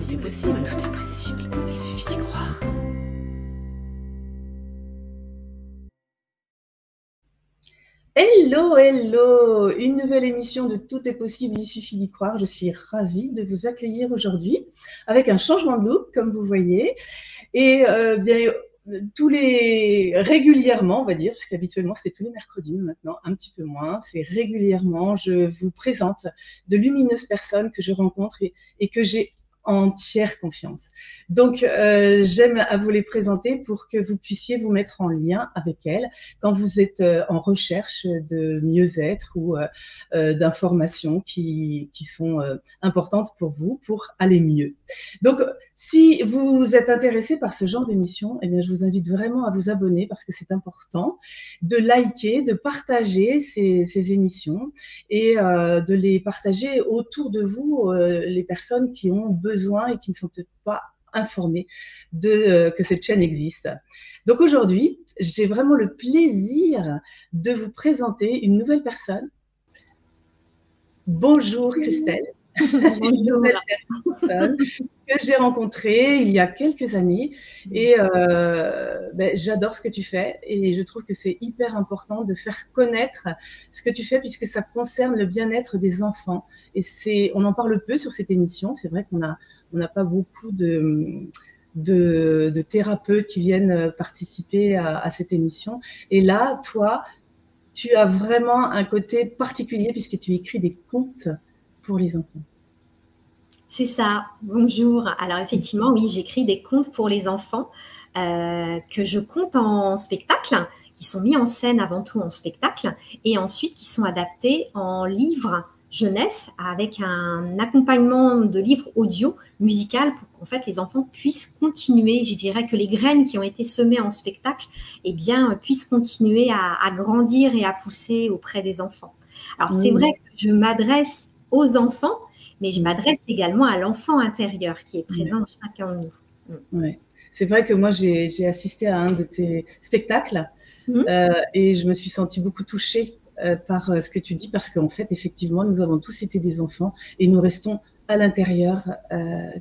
Tout est possible, tout est possible. Il suffit d'y croire. Hello, hello! Une nouvelle émission de Tout est possible, il suffit d'y croire. Je suis ravie de vous accueillir aujourd'hui avec un changement de look, comme vous voyez. Et bien, régulièrement, on va dire, parce qu'habituellement c'est tous les mercredis, mais maintenant un petit peu moins, c'est régulièrement, je vous présente de lumineuses personnes que je rencontre et que j'ai entière confiance. Donc, j'aime à vous les présenter pour que vous puissiez vous mettre en lien avec elles quand vous êtes en recherche de mieux-être ou d'informations qui sont importantes pour vous, pour aller mieux. Donc, si vous êtes intéressé par ce genre d'émission, eh bien, je vous invite vraiment à vous abonner parce que c'est important de liker, de partager ces émissions et de les partager autour de vous, les personnes qui ont besoin et qui ne sont peut-être pas informées que cette chaîne existe. Donc aujourd'hui, j'ai vraiment le plaisir de vous présenter une nouvelle personne. Bonjour Christelle. Une nouvelle personne que j'ai rencontrée il y a quelques années et j'adore ce que tu fais et je trouve que c'est hyper important de faire connaître ce que tu fais puisque ça concerne le bien-être des enfants et on en parle peu sur cette émission. C'est vrai qu'on n'a pas beaucoup de thérapeutes qui viennent participer à cette émission et là, toi, tu as vraiment un côté particulier puisque tu écris des contes pour les enfants. C'est ça, bonjour. Alors effectivement, oui, j'écris des contes pour les enfants que je conte en spectacle, qui sont mis en scène avant tout en spectacle et ensuite qui sont adaptés en livre jeunesse avec un accompagnement de livres audio musical pour qu'en fait les enfants puissent continuer. Je dirais que les graines qui ont été semées en spectacle puissent continuer à grandir et à pousser auprès des enfants. Alors c'est vrai que je m'adresse aux enfants, mais je m'adresse également à l'enfant intérieur qui est présent dans chacun de nous. Ouais. C'est vrai que moi, j'ai assisté à un de tes spectacles et je me suis sentie beaucoup touchée par ce que tu dis parce qu'en fait, effectivement, nous avons tous été des enfants et nous restons à l'intérieur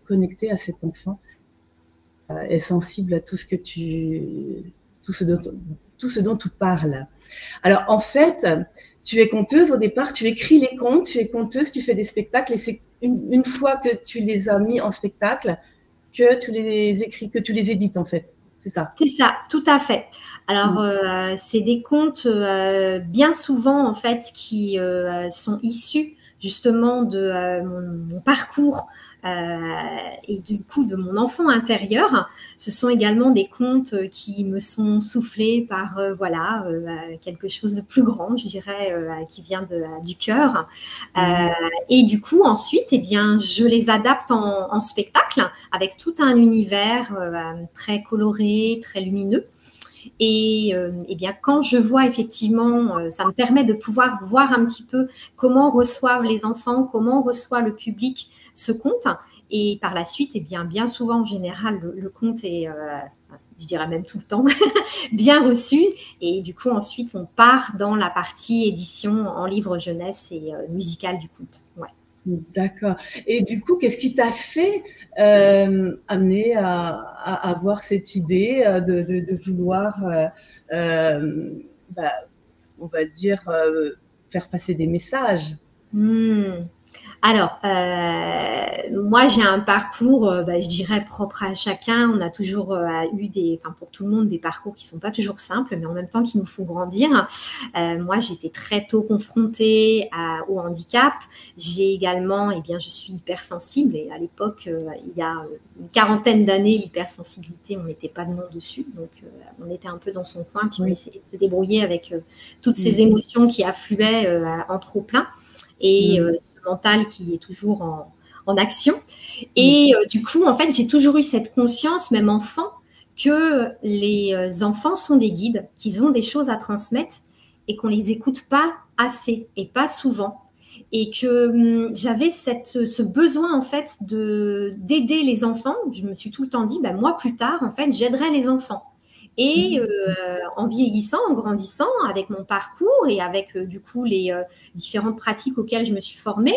connectés à cet enfant et sensibles à tout ce dont tu parles. Alors, en fait, tu es conteuse au départ, tu écris les contes, tu es conteuse, tu fais des spectacles et c'est une fois que tu les as mis en spectacle que tu les écris, que tu les édites en fait. C'est ça? C'est ça, tout à fait. Alors, c'est des contes bien souvent en fait qui sont issus justement de mon parcours et du coup de mon enfant intérieur. Ce sont également des contes qui me sont soufflés par quelque chose de plus grand, je dirais, qui vient du cœur. Et du coup, ensuite, je les adapte en spectacle avec tout un univers très coloré, très lumineux. Et quand je vois effectivement, ça me permet de pouvoir voir un petit peu comment reçoivent les enfants, comment reçoit le public ce conte. Et par la suite, bien souvent, en général, le conte est, je dirais même tout le temps, bien reçu. Et du coup, ensuite, on part dans la partie édition en livre jeunesse et musical du conte. Ouais. D'accord. Et du coup, qu'est-ce qui t'a fait amener à avoir cette idée de vouloir, on va dire, faire passer des messages? Alors, moi, j'ai un parcours, je dirais, propre à chacun. On a toujours eu pour tout le monde, des parcours qui ne sont pas toujours simples, mais en même temps qui nous font grandir. Moi, j'ai été très tôt confrontée au handicap. J'ai également, je suis hypersensible. Et à l'époque, il y a une quarantaine d'années, l'hypersensibilité, on n'était pas de nom dessus. Donc, on était un peu dans son coin, puis on essayait de se débrouiller avec toutes ces émotions qui affluaient en trop plein. Et ce mental qui est toujours en action. Et du coup, en fait, j'ai toujours eu cette conscience, même enfant, que les enfants sont des guides, qu'ils ont des choses à transmettre et qu'on ne les écoute pas assez et pas souvent. Et que j'avais ce besoin, en fait, d'aider les enfants. Je me suis tout le temps dit, moi, plus tard, en fait, j'aiderai les enfants. Et en vieillissant, en grandissant, avec mon parcours et avec du coup les différentes pratiques auxquelles je me suis formée,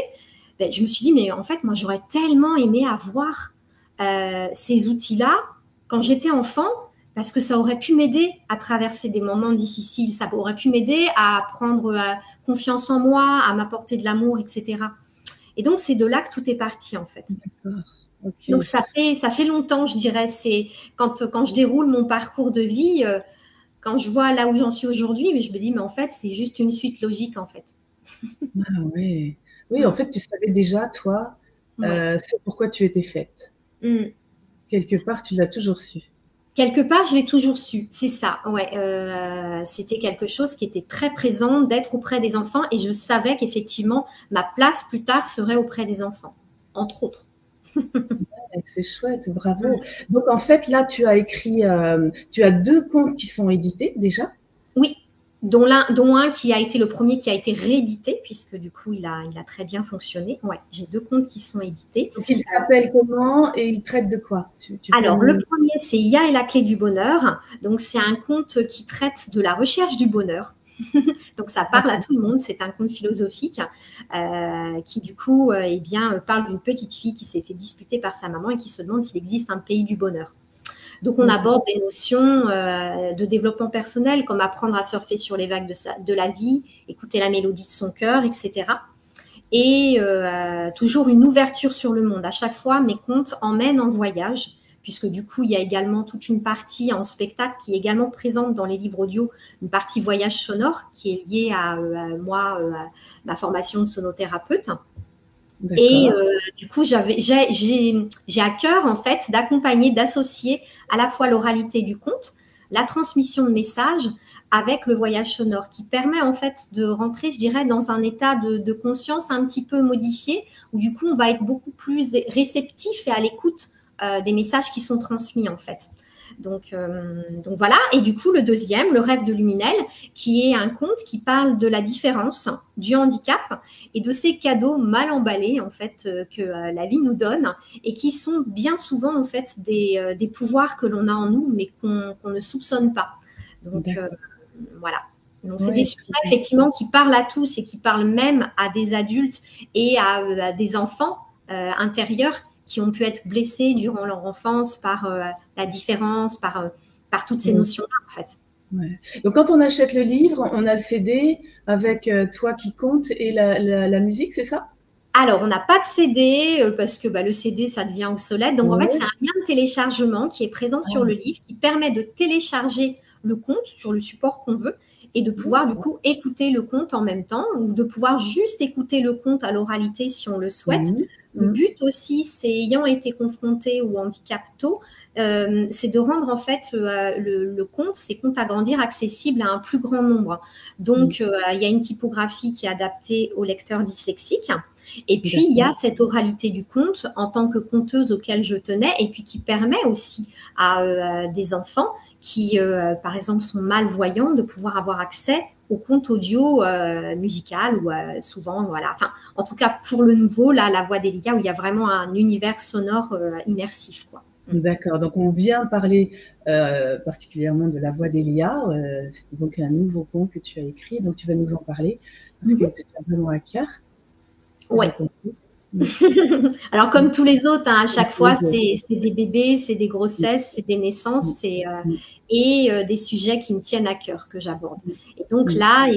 je me suis dit, mais en fait, moi, j'aurais tellement aimé avoir ces outils-là quand j'étais enfant, parce que ça aurait pu m'aider à traverser des moments difficiles, ça aurait pu m'aider à prendre confiance en moi, à m'apporter de l'amour, etc. Et donc, c'est de là que tout est parti, en fait. D'accord. Okay. Donc, ça fait longtemps, je dirais. C'est quand je déroule mon parcours de vie, quand je vois là où j'en suis aujourd'hui, mais je me dis, mais en fait, c'est juste une suite logique, en fait. Ah ouais. Oui, en fait, tu savais déjà, toi, c'est pourquoi tu étais faite. Quelque part, tu l'as toujours su. Quelque part, je l'ai toujours su, c'est ça. Ouais, c'était quelque chose qui était très présent, d'être auprès des enfants, et je savais qu'effectivement, ma place plus tard serait auprès des enfants, entre autres. C'est chouette, bravo. Donc en fait, là, tu as écrit, tu as 2 contes qui sont édités déjà? Oui, dont un qui a été le premier qui a été réédité, puisque du coup, il a très bien fonctionné. Ouais, j'ai 2 contes qui sont édités. Donc ils s'appellent comment et ils traitent de quoi? Alors, le premier, c'est Ya et la clé du bonheur. Donc, c'est un conte qui traite de la recherche du bonheur. Donc, ça parle à tout le monde. C'est un conte philosophique qui, du coup, parle d'une petite fille qui s'est fait disputer par sa maman et qui se demande s'il existe un pays du bonheur. Donc, on aborde des notions de développement personnel, comme apprendre à surfer sur les vagues de la vie, écouter la mélodie de son cœur, etc. Et toujours une ouverture sur le monde. À chaque fois, mes contes emmènent en voyage, puisque du coup, il y a également toute une partie en spectacle qui est également présente dans les livres audio, une partie voyage sonore qui est liée à ma formation de sonothérapeute. Et du coup, j'ai à cœur, en fait, d'accompagner, d'associer à la fois l'oralité du conte, la transmission de messages avec le voyage sonore qui permet, en fait, de rentrer, je dirais, dans un état de conscience un petit peu modifié où, du coup, on va être beaucoup plus réceptif et à l'écoute des messages qui sont transmis, en fait. Donc voilà. Et du coup, le deuxième, Le rêve de Luminel, qui est un conte qui parle de la différence, du handicap et de ces cadeaux mal emballés, en fait, que la vie nous donne et qui sont bien souvent, en fait, des pouvoirs que l'on a en nous, mais qu'on ne soupçonne pas. Donc, voilà. Donc, c'est des sujets, effectivement, qui parlent à tous et qui parlent même à des adultes et à des enfants intérieurs qui ont pu être blessés durant leur enfance par la différence, par toutes ces notions-là, en fait. Ouais. Donc, quand on achète le livre, on a le CD avec toi qui compte et la musique, c'est ça? Alors, on n'a pas de CD parce que le CD, ça devient obsolète. Donc, en fait, c'est un lien de téléchargement qui est présent sur le livre qui permet de télécharger le conte sur le support qu'on veut et de pouvoir, du coup, écouter le conte en même temps ou de pouvoir juste écouter le conte à l'oralité si on le souhaite. Le but aussi, c'est ayant été confronté au handicap tôt, c'est de rendre en fait le conte, ces contes à grandir, accessibles à un plus grand nombre. Donc, il y a une typographie qui est adaptée aux lecteurs dyslexiques. Et puis, il y a cette oralité du conte en tant que conteuse auquel je tenais et puis qui permet aussi à des enfants qui, par exemple, sont malvoyants de pouvoir avoir accès au conte audio musical ou souvent, voilà. Enfin, en tout cas, pour le nouveau, là, La Voix d'Elia, où il y a vraiment un univers sonore immersif, quoi. D'accord. Donc, on vient parler particulièrement de La Voix d'Elia. C'est donc un nouveau conte que tu as écrit. Donc, tu vas nous en parler parce qu'il te tient vraiment à cœur. Oui. Alors, comme tous les autres, à chaque fois, c'est des bébés, c'est des grossesses, c'est des naissances et des sujets qui me tiennent à cœur que j'aborde. Et donc là,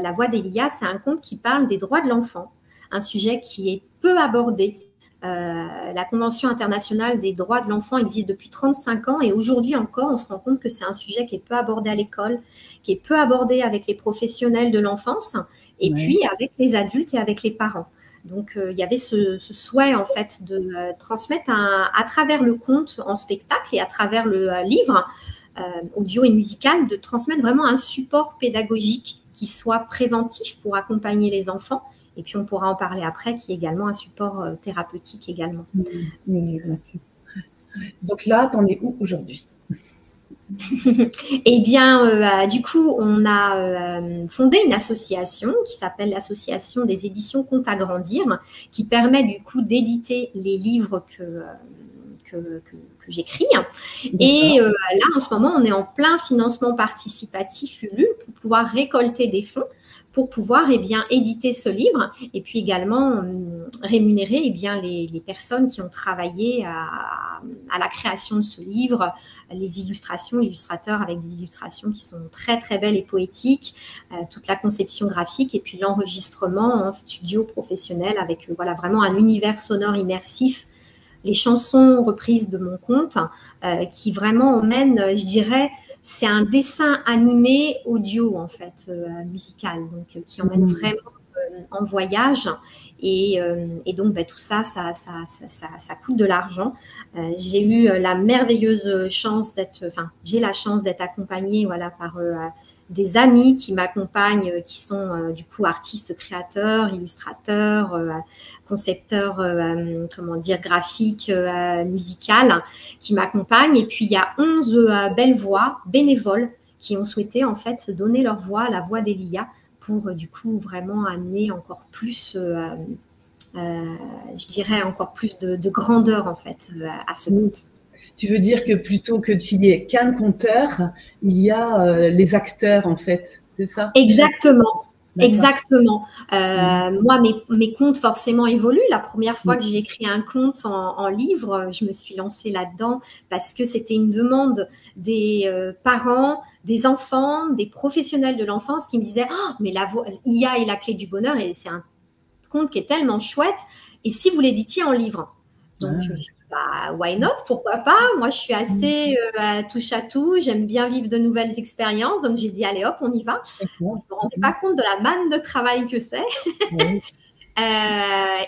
La Voix d'Elia, c'est un conte qui parle des droits de l'enfant, un sujet qui est peu abordé. La Convention internationale des droits de l'enfant existe depuis 35 ans et aujourd'hui encore, on se rend compte que c'est un sujet qui est peu abordé à l'école, qui est peu abordé avec les professionnels de l'enfance et puis avec les adultes et avec les parents. Donc, il y avait ce souhait, en fait, de transmettre à travers le conte en spectacle et à travers le livre audio et musical, de transmettre vraiment un support pédagogique qui soit préventif pour accompagner les enfants. Et puis, on pourra en parler après, qui est également un support thérapeutique également. Oui, bien sûr. Donc là, t'en es où aujourd'hui? Eh bien, du coup, on a fondé une association qui s'appelle l'Association des éditions Compte à Grandir, qui permet du coup d'éditer les livres que j'écris. Et là, en ce moment, on est en plein financement participatif Ulule pour pouvoir récolter des fonds pour pouvoir éditer ce livre et puis également rémunérer les personnes qui ont travaillé à la création de ce livre, les illustrateurs avec des illustrations qui sont très très belles et poétiques, toute la conception graphique et puis l'enregistrement en studio professionnel avec vraiment un univers sonore immersif, les chansons reprises de mon conte qui vraiment emmènent, je dirais, c'est un dessin animé audio, en fait, musical, donc qui emmène vraiment en voyage. Et donc, tout ça coûte de l'argent. J'ai eu la merveilleuse chance j'ai la chance d'être accompagnée par des amis qui m'accompagnent, qui sont du coup artistes, créateurs, illustrateurs, concepteurs, graphiques, musicales, qui m'accompagnent. Et puis, il y a 11 belles voix bénévoles qui ont souhaité en fait donner leur voix, la voix d'Elia, pour du coup vraiment amener encore plus, je dirais, encore plus de grandeur en fait à ce conte. Tu veux dire que plutôt que qu'il y ait qu'un conteur, il y a les acteurs en fait, c'est ça? Exactement. Exactement. Moi, mes contes forcément évoluent. La première fois que j'ai écrit un conte en livre, je me suis lancée là-dedans parce que c'était une demande des parents, des enfants, des professionnels de l'enfance qui me disaient « Oh, mais IA est la clé du bonheur et c'est un conte qui est tellement chouette. Et si vous l'éditiez en livre ?» Donc, je me suis dit, why not? Pourquoi pas? Moi, je suis assez touche à tout. J'aime bien vivre de nouvelles expériences. Donc, j'ai dit, allez hop, on y va. Je ne me rendais pas compte de la manne de travail que c'est.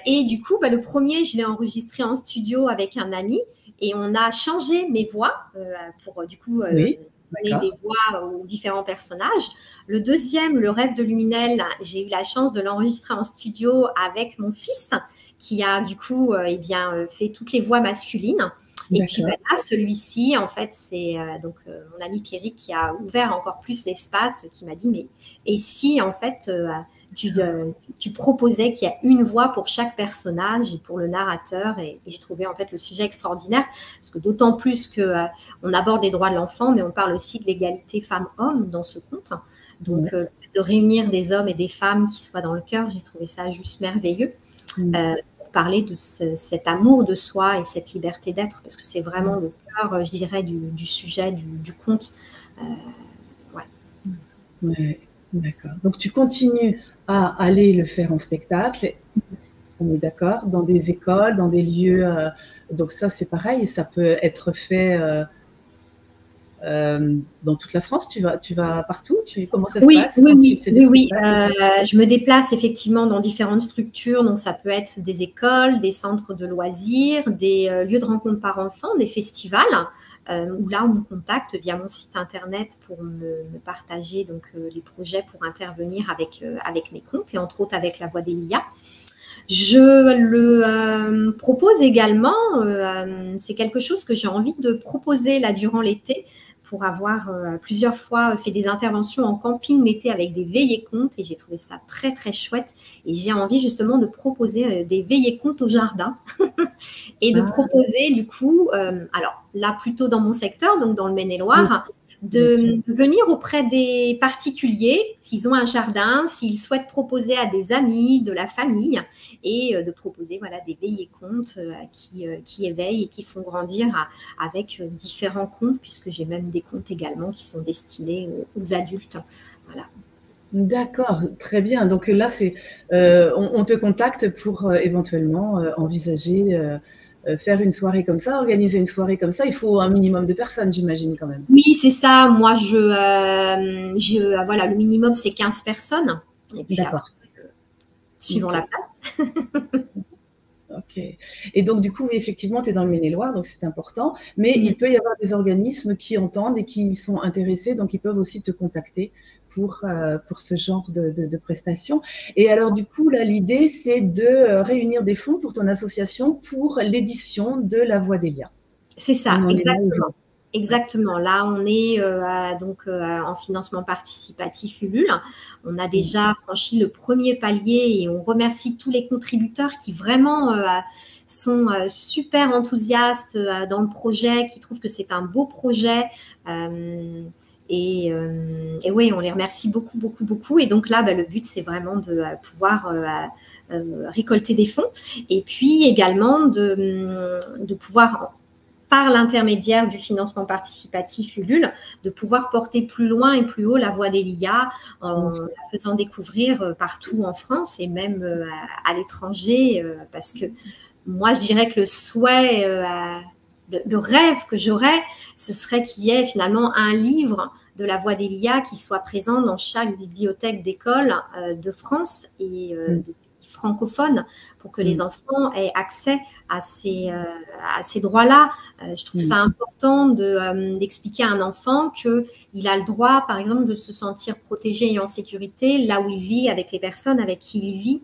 Et du coup, le premier, je l'ai enregistré en studio avec un ami et on a changé mes voix pour du coup donner des voix aux différents personnages. Le deuxième, Le rêve de Luminel, j'ai eu la chance de l'enregistrer en studio avec mon fils qui a du coup fait toutes les voix masculines. Et puis là, celui-ci, en fait, c'est mon ami Pierrick qui a ouvert encore plus l'espace, qui m'a dit, mais et si en fait tu proposais qu'il y a une voix pour chaque personnage et pour le narrateur, et j'ai trouvé en fait le sujet extraordinaire, parce que d'autant plus qu'on aborde les droits de l'enfant, mais on parle aussi de l'égalité femmes-hommes dans ce conte. Donc, de réunir des hommes et des femmes qui soient dans le cœur, j'ai trouvé ça juste merveilleux. Pour parler de cet amour de soi et cette liberté d'être, parce que c'est vraiment le cœur, je dirais, du sujet, du conte. D'accord. Donc, tu continues à aller le faire en spectacle, on est d'accord, dans des écoles, dans des lieux. Donc, ça, c'est pareil, ça peut être fait dans toute la France. Tu vas partout? Comment ça se passe? Oui. Je me déplace effectivement dans différentes structures. Donc, ça peut être des écoles, des centres de loisirs, des lieux de rencontre par enfants, des festivals, où là, on me contacte via mon site internet pour me partager donc, les projets pour intervenir avec mes contes et entre autres avec La Voix d'Elia. Je le propose également, c'est quelque chose que j'ai envie de proposer là durant l'été, pour avoir plusieurs fois fait des interventions en camping l'été avec des veillées contes, et j'ai trouvé ça très très chouette, et j'ai envie justement de proposer des veillées contes au jardin et de proposer du coup, alors là plutôt dans mon secteur, donc dans le Maine-et-Loire, de venir auprès des particuliers, s'ils ont un jardin, s'ils souhaitent proposer à des amis, de la famille, et de proposer des veillées contes qui éveillent et qui font grandir avec différents contes, puisque j'ai même des contes également qui sont destinés aux adultes. Voilà. D'accord, très bien. Donc là, on te contacte pour éventuellement envisager faire une soirée comme ça, organiser une soirée comme ça. Il faut un minimum de personnes, j'imagine, quand même. Oui, c'est ça. Moi, le minimum, c'est 15 personnes. D'accord. Suivant la place. Ok. Et donc, du coup, effectivement, tu es dans le Maine-et-Loire, donc c'est important. Mais il peut y avoir des organismes qui entendent et qui sont intéressés, donc ils peuvent aussi te contacter pour ce genre de prestations. Et alors, du coup, là, l'idée, c'est de réunir des fonds pour ton association pour l'édition de La Voix d'Elia. C'est ça, exactement. Exactement. Là, on est en financement participatif Ulule. On a déjà franchi le premier palier et on remercie tous les contributeurs qui vraiment sont super enthousiastes dans le projet, qui trouvent que c'est un beau projet. Et oui, on les remercie beaucoup, beaucoup, beaucoup. Et donc là, le but, c'est vraiment de pouvoir récolter des fonds et puis également de pouvoir, par l'intermédiaire du financement participatif Ulule, de pouvoir porter plus loin et plus haut la voix d'Elia en la faisant découvrir partout en France et même à l'étranger, parce que moi, je dirais que le souhait, le rêve que j'aurais, ce serait qu'il y ait finalement un livre de la voix d'Elia qui soit présent dans chaque bibliothèque d'école de France et de pays francophones pour que les enfants aient accès à ces droits-là. Je trouve ça important d'expliquer à un enfant qu'il a le droit, par exemple, de se sentir protégé et en sécurité là où il vit, avec les personnes avec qui il vit,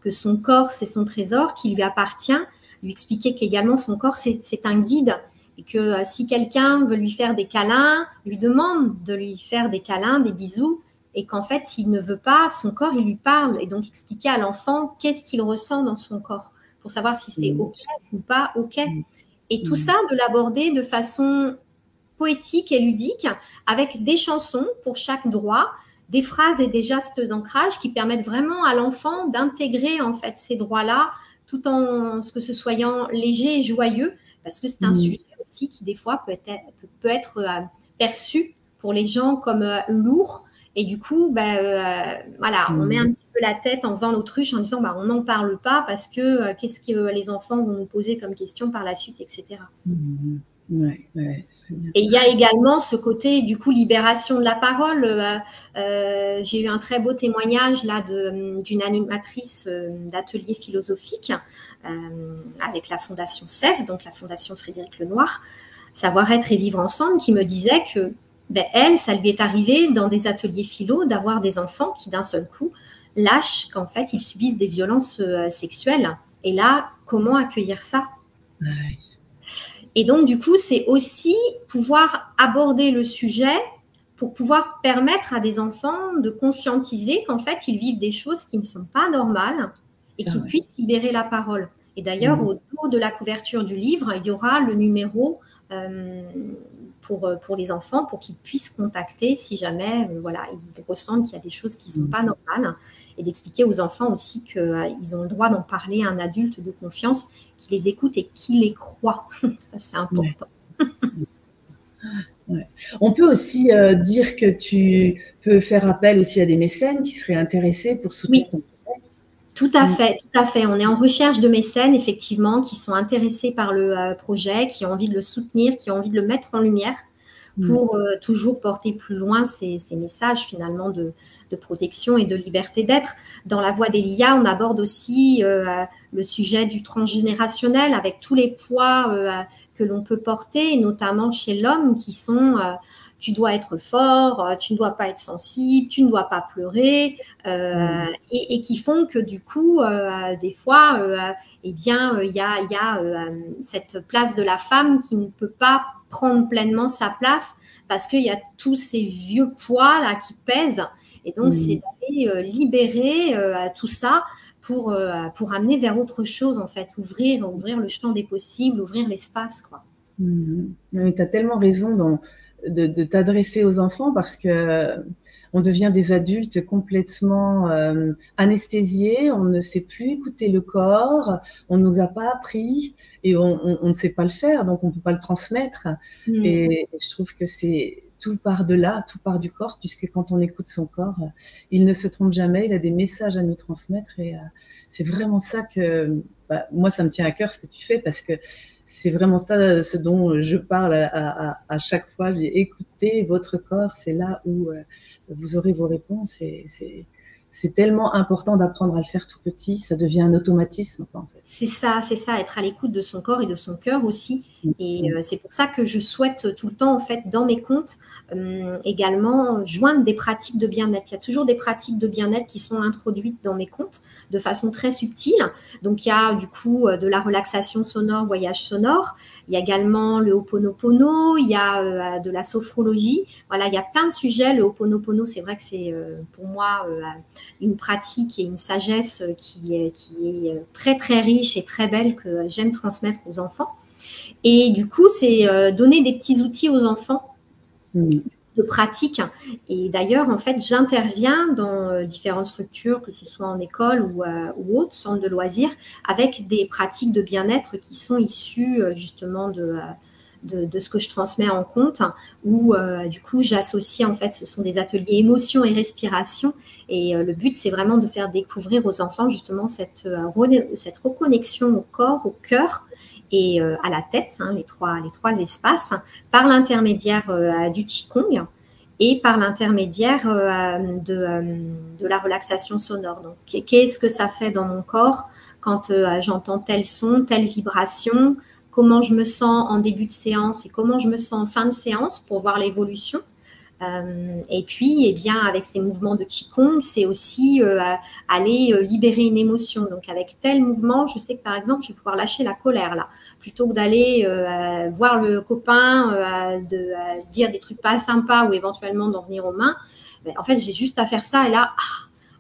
que son corps, c'est son trésor qui lui appartient, lui expliquer qu'également son corps, c'est un guide et que si quelqu'un veut lui faire des câlins, lui demande de lui faire des câlins, des bisous, et qu'en fait, s'il ne veut pas, son corps, il lui parle. Et donc, expliquer à l'enfant qu'est-ce qu'il ressent dans son corps pour savoir si c'est OK ou pas OK. Et tout ça, de l'aborder de façon poétique et ludique avec des chansons pour chaque droit, des phrases et des gestes d'ancrage qui permettent vraiment à l'enfant d'intégrer en fait ces droits-là tout en ce que ce soit léger et joyeux, parce que c'est un sujet aussi qui des fois peut être perçu pour les gens comme lourd. Et du coup, voilà, on met un petit peu la tête en faisant l'autruche en disant on n'en parle pas parce que qu'est-ce que les enfants vont nous poser comme question par la suite, etc. Ouais, et il y a également ce côté, du coup, libération de la parole. J'ai eu un très beau témoignage là d'une animatrice d'atelier philosophique avec la Fondation CEF, donc la Fondation Frédéric Lenoir, Savoir-être et vivre ensemble, qui me disait que elle, ça lui est arrivé dans des ateliers philo d'avoir des enfants qui d'un seul coup lâchent qu'en fait ils subissent des violences sexuelles. Et là, comment accueillir ça? Et donc, du coup, c'est aussi pouvoir aborder le sujet pour pouvoir permettre à des enfants de conscientiser qu'en fait, ils vivent des choses qui ne sont pas normales et qu'ils puissent libérer la parole. Et d'ailleurs, au dos de la couverture du livre, il y aura le numéro pour les enfants, pour qu'ils puissent contacter si jamais ils ressentent qu'il y a des choses qui ne sont pas normales, et d'expliquer aux enfants aussi qu'ils ont le droit d'en parler à un adulte de confiance qui les écoute et qui les croit. Ça, c'est important. On peut aussi dire que tu peux faire appel aussi à des mécènes qui seraient intéressés pour soutenir ton projet. Tout à fait, tout à fait. On est en recherche de mécènes, effectivement, qui sont intéressés par le projet, qui ont envie de le soutenir, qui ont envie de le mettre en lumière pour toujours porter plus loin ces messages finalement de protection et de liberté d'être. Dans la voix d'Elia, on aborde aussi le sujet du transgénérationnel avec tous les poids que l'on peut porter, notamment chez l'homme, qui sont tu dois être fort, tu ne dois pas être sensible, tu ne dois pas pleurer, et qui font que du coup, des fois, il y a cette place de la femme qui ne peut pas prendre pleinement sa place parce qu'il y a tous ces vieux poids là qui pèsent. Et donc, c'est d'aller libérer tout ça pour amener vers autre chose, en fait, ouvrir le champ des possibles, ouvrir l'espace, quoi. Oui, tu as tellement raison de t'adresser aux enfants parce que on devient des adultes complètement anesthésiés, on ne sait plus écouter le corps, on ne nous a pas appris et on ne sait pas le faire, donc on ne peut pas le transmettre. Et je trouve que tout part de là, tout part du corps, puisque quand on écoute son corps, il ne se trompe jamais, il a des messages à nous transmettre et c'est vraiment ça que moi ça me tient à cœur ce que tu fais, parce que c'est vraiment ça ce dont je parle à chaque fois. Écoutez votre corps, c'est là où vous aurez vos réponses. Et c'est tellement important d'apprendre à le faire tout petit, ça devient un automatisme, en fait. C'est ça, être à l'écoute de son corps et de son cœur aussi. Et c'est pour ça que je souhaite tout le temps, en fait, dans mes comptes, également joindre des pratiques de bien-être. Il y a toujours des pratiques de bien-être qui sont introduites dans mes comptes de façon très subtile. Donc, il y a du coup de la relaxation sonore, voyage sonore. Il y a également le Ho'oponopono, il y a de la sophrologie. Voilà, il y a plein de sujets. Le Ho'oponopono, c'est vrai que c'est pour moi une pratique et une sagesse qui est très, très riche et très belle que j'aime transmettre aux enfants. Et du coup, c'est donner des petits outils aux enfants de pratique. Et d'ailleurs, en fait, j'interviens dans différentes structures, que ce soit en école ou autres centres de loisirs, avec des pratiques de bien-être qui sont issues justement de ce que je transmets en compte, où du coup j'associe, en fait, ce sont des ateliers émotion et respiration, et le but c'est vraiment de faire découvrir aux enfants justement cette reconnexion au corps, au cœur et à la tête, hein, les trois espaces, par l'intermédiaire du Qigong et par l'intermédiaire de la relaxation sonore. Donc, qu'est-ce que ça fait dans mon corps quand j'entends tel son, telle vibration, comment je me sens en début de séance et comment je me sens en fin de séance pour voir l'évolution. Et puis, eh bien, avec ces mouvements de Qigong, c'est aussi aller libérer une émotion. Donc, avec tel mouvement, je sais que, par exemple, je vais pouvoir lâcher la colère, là. Plutôt que d'aller voir le copain, dire des trucs pas sympas ou éventuellement d'en venir aux mains, ben, en fait, j'ai juste à faire ça. Et là,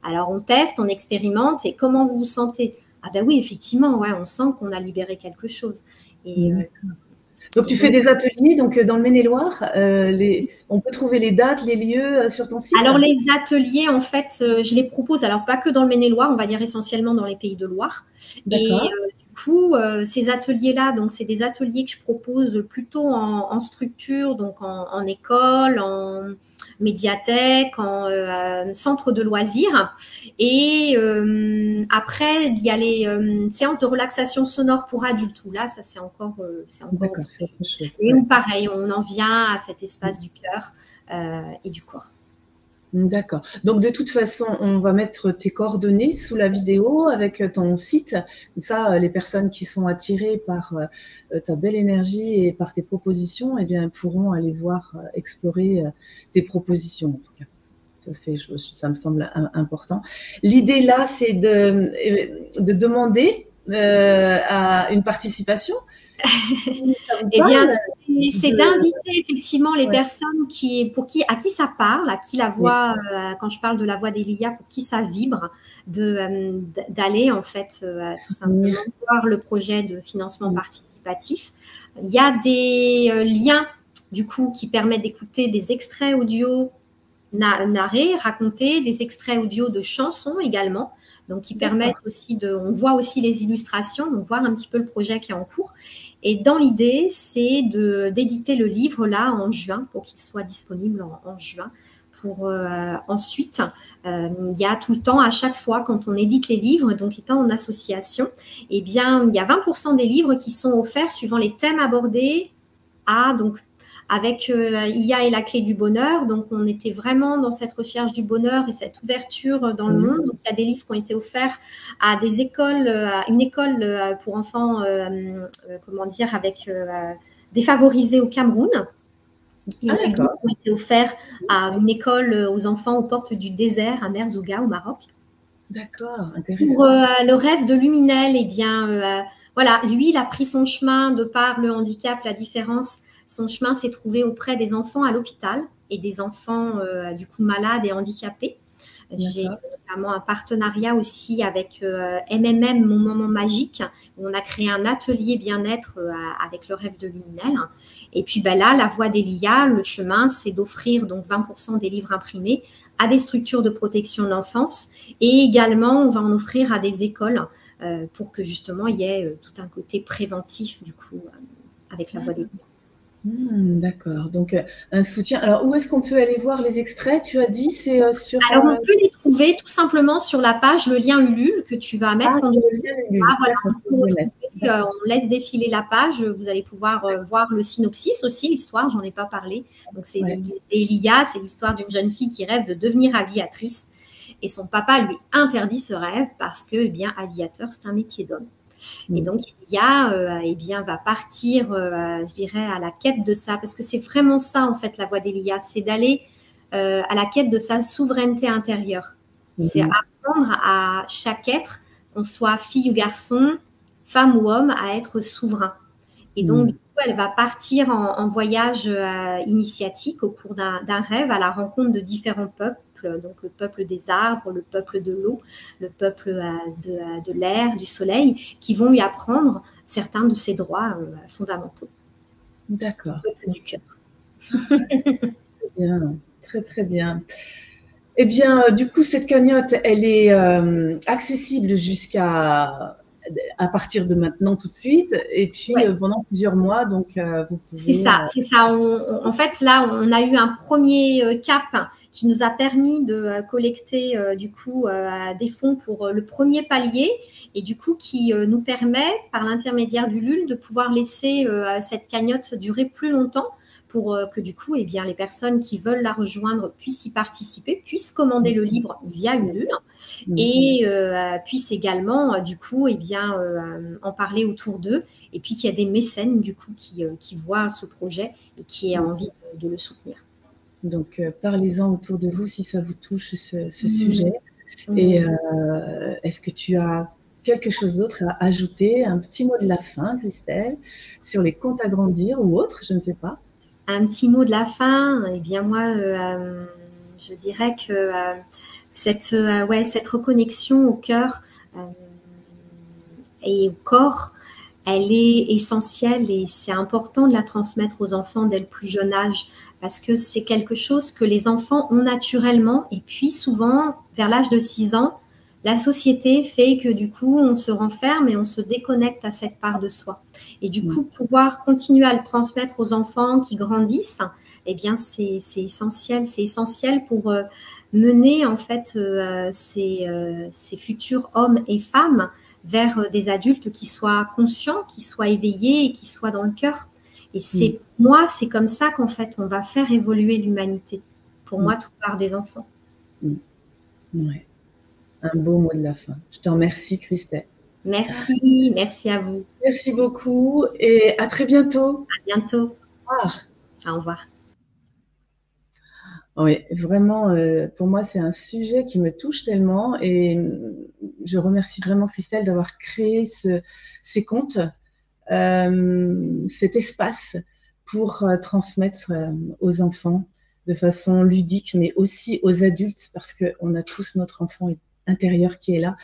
alors on teste, on expérimente. Et comment vous vous sentez? Ah ben oui, effectivement, ouais, on sent qu'on a libéré quelque chose. Et, donc, tu fais des ateliers donc, dans le Maine-et-Loire. On peut trouver les dates, les lieux sur ton site? Alors, les ateliers, en fait, je les propose, alors pas que dans le Maine-et-Loire, on va dire essentiellement dans les Pays de Loire. D'accord. Et du coup, ces ateliers-là, donc c'est des ateliers que je propose plutôt en structure, donc en école, en médiathèque, en centre de loisirs. Et après, il y a les séances de relaxation sonore pour adultes, où là, ça c'est encore D'accord, c'est autre chose. Et où pareil, on en vient à cet espace du cœur et du corps. D'accord. Donc, de toute façon, on va mettre tes coordonnées sous la vidéo avec ton site. Comme ça, les personnes qui sont attirées par ta belle énergie et par tes propositions, eh bien, pourront aller voir, explorer tes propositions, en tout cas. Ça me semble important. L'idée là, c'est de demander à une participation. Eh bien, c'est d'inviter effectivement les personnes à qui ça parle, à qui la voix, quand je parle de la voix d'Elia, pour qui ça vibre, d'aller en fait tout simplement voir le projet de financement participatif. Il y a des liens du coup qui permettent d'écouter des extraits audio narrés, racontés, des extraits audio de chansons également. Donc, qui permettent aussi on voit aussi les illustrations, donc voir un petit peu le projet qui est en cours. Et dans l'idée, c'est d'éditer le livre là en juin, pour qu'il soit disponible en juin. Pour ensuite, il y a tout le temps, à chaque fois, quand on édite les livres, donc étant en association, eh bien, il y a 20% des livres qui sont offerts suivant les thèmes abordés avec IA et la clé du bonheur. Donc, on était vraiment dans cette recherche du bonheur et cette ouverture dans le monde. Donc, il y a des livres qui ont été offerts à des écoles, à une école pour enfants, avec défavorisés au Cameroun. Il y a des livres qui ont été offerts à une école aux enfants aux portes du désert à Merzouga, au Maroc. D'accord, intéressant. Pour le rêve de Luminel, eh bien, voilà, lui, il a pris son chemin de par le handicap, la différence. Son chemin s'est trouvé auprès des enfants à l'hôpital et des enfants du coup malades et handicapés. J'ai notamment un partenariat aussi avec MMM, Mon Moment Magique, où on a créé un atelier bien-être avec le rêve de Luminel. Et puis là, la voie d'Elia, le chemin, c'est d'offrir donc 20% des livres imprimés à des structures de protection de l'enfance. Et également, on va en offrir à des écoles pour que justement, il y ait tout un côté préventif du coup avec la voie d'Elia. D'accord, donc un soutien. Alors, où est-ce qu'on peut aller voir les extraits? Tu as dit, c'est sur… Alors, on peut les trouver tout simplement sur la page, le lien Ulule que tu vas mettre en dessous. On laisse défiler la page, vous allez pouvoir voir le synopsis aussi, l'histoire, j'en ai pas parlé. Donc, c'est Elia, c'est l'histoire d'une jeune fille qui rêve de devenir aviatrice. et son papa lui interdit ce rêve parce que, eh bien, aviateur, c'est un métier d'homme. Et donc, eh bien, va partir, je dirais, à la quête de ça, parce que c'est vraiment ça, en fait, la voie d'Elias, c'est d'aller à la quête de sa souveraineté intérieure. C'est apprendre à chaque être, qu'on soit fille ou garçon, femme ou homme, à être souverain. Et donc, du coup, elle va partir en voyage initiatique au cours d'un rêve à la rencontre de différents peuples. Donc le peuple des arbres, le peuple de l'eau, le peuple de l'air, du soleil, qui vont lui apprendre certains de ses droits fondamentaux. D'accord. Le peuple du cœur. Très bien, très très bien. Eh bien, du coup, cette cagnotte, elle est accessible à partir de maintenant tout de suite, et puis pendant plusieurs mois, donc vous pouvez… C'est ça, c'est ça. En fait, là, on a eu un premier cap qui nous a permis de collecter du coup des fonds pour le premier palier, et du coup qui nous permet, par l'intermédiaire du LUL, de pouvoir laisser cette cagnotte durer plus longtemps, pour que du coup, eh bien, les personnes qui veulent la rejoindre puissent y participer, puissent commander le livre via Ulule et puissent également, du coup, eh bien, en parler autour d'eux. Et puis qu'il y a des mécènes, du coup, qui voient ce projet et qui aient envie de le soutenir. Donc, parlez-en autour de vous si ça vous touche, ce sujet. Et est-ce que tu as quelque chose d'autre à ajouter, un petit mot de la fin, Christelle, sur les comptes à grandir ou autre, je ne sais pas. Un petit mot de la fin, eh bien moi, je dirais que cette reconnexion au cœur et au corps, elle est essentielle et c'est important de la transmettre aux enfants dès le plus jeune âge parce que c'est quelque chose que les enfants ont naturellement et puis souvent, vers l'âge de 6 ans, la société fait que du coup, on se renferme et on se déconnecte à cette part de soi. Et du coup, pouvoir continuer à le transmettre aux enfants qui grandissent, eh bien, c'est essentiel. C'est essentiel pour mener en fait ces futurs hommes et femmes vers des adultes qui soient conscients, qui soient éveillés et qui soient dans le cœur. Et c'est comme ça qu'en fait, on va faire évoluer l'humanité. Pour moi, tout part des enfants. Ouais. Un beau mot de la fin. Je te remercie, Christelle. Merci, merci à vous. Merci beaucoup et à très bientôt. À bientôt. Au revoir. Au revoir. Oui, vraiment, pour moi, c'est un sujet qui me touche tellement et je remercie vraiment Christelle d'avoir créé ces comptes, cet espace pour transmettre aux enfants de façon ludique, mais aussi aux adultes, parce qu'on a tous notre enfant intérieur qui est là,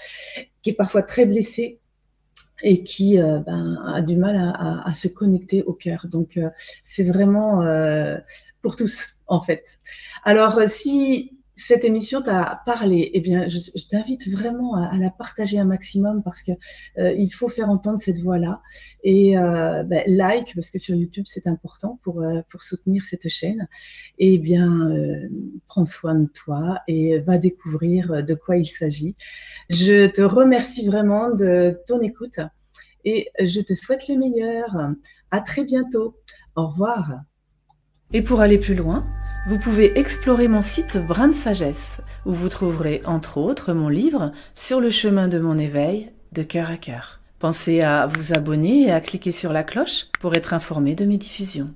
qui est parfois très blessé et qui a du mal à se connecter au cœur. Donc, c'est vraiment pour tous, en fait. Alors, si cette émission t'a parlé, eh bien, je t'invite vraiment à la partager un maximum parce que il faut faire entendre cette voix-là. Et like, parce que sur YouTube, c'est important pour soutenir cette chaîne. Et bien, prends soin de toi et va découvrir de quoi il s'agit. Je te remercie vraiment de ton écoute et je te souhaite le meilleur. À très bientôt. Au revoir. Et pour aller plus loin, vous pouvez explorer mon site Brin de Sagesse, où vous trouverez entre autres mon livre Sur le chemin de mon éveil, de cœur à cœur. Pensez à vous abonner et à cliquer sur la cloche pour être informé de mes diffusions.